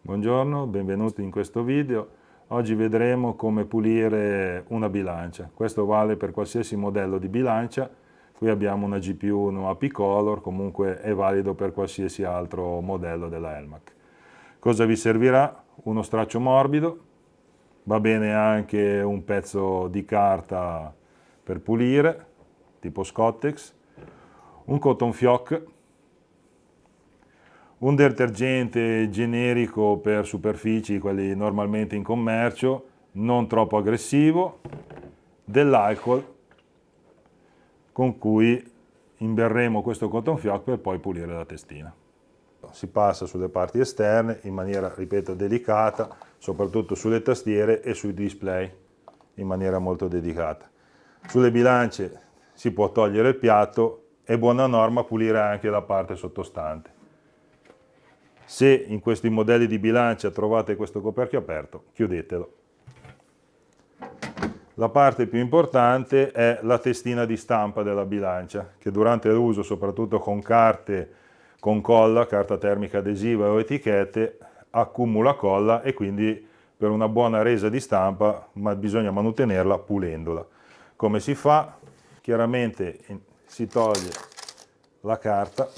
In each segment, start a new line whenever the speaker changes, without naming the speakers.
Buongiorno, benvenuti in questo video. Oggi vedremo come pulire una bilancia. Questo vale per qualsiasi modello di bilancia. Qui abbiamo una GPU, una AP Color, comunque è valido per qualsiasi altro modello della Elmac. Cosa vi servirà? Uno straccio morbido, va bene anche un pezzo di carta per pulire, tipo Scottex, un cotton fioc, un detergente generico per superfici, quelli normalmente in commercio, non troppo aggressivo, dell'alcol con cui imberremo questo cotton fioc per poi pulire la testina. Si passa sulle parti esterne in maniera, ripeto, delicata, soprattutto sulle tastiere e sui display in maniera molto delicata. Sulle bilance si può togliere il piatto, è buona norma pulire anche la parte sottostante. Se in questi modelli di bilancia trovate questo coperchio aperto, chiudetelo. La parte più importante è la testina di stampa della bilancia, che durante l'uso, soprattutto con carte con colla, carta termica adesiva o etichette, accumula colla e quindi per una buona resa di stampa bisogna manutenerla pulendola. Come si fa? Chiaramente si toglie la carta,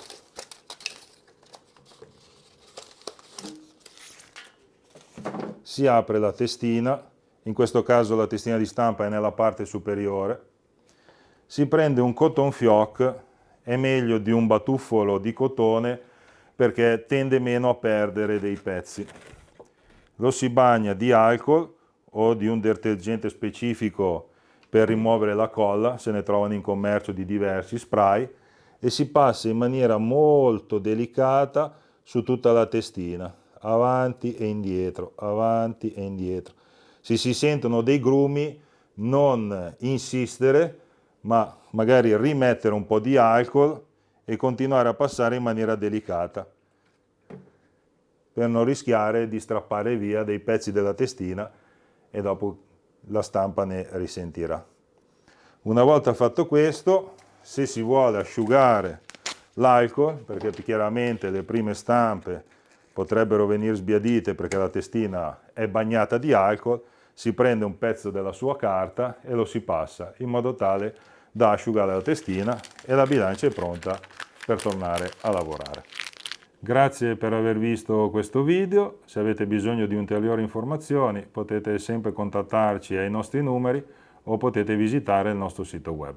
si apre la testina, in questo caso la testina di stampa è nella parte superiore, si prende un cotton fioc, è meglio di un batuffolo di cotone perché tende meno a perdere dei pezzi. Lo si bagna di alcol o di un detergente specifico per rimuovere la colla, se ne trovano in commercio di diversi spray, e si passa in maniera molto delicata su tutta la testina, avanti e indietro, avanti e indietro. Se si sentono dei grumi, non insistere, ma magari rimettere un po' di alcol e continuare a passare in maniera delicata, per non rischiare di strappare via dei pezzi della testina e dopo la stampa ne risentirà. Una volta fatto questo, se si vuole asciugare l'alcol, perché chiaramente le prime stampe potrebbero venire sbiadite perché la testina è bagnata di alcol, si prende un pezzo della sua carta e lo si passa in modo tale da asciugare la testina e la bilancia è pronta per tornare a lavorare. Grazie per aver visto questo video. Se avete bisogno di ulteriori informazioni potete sempre contattarci ai nostri numeri o potete visitare il nostro sito web.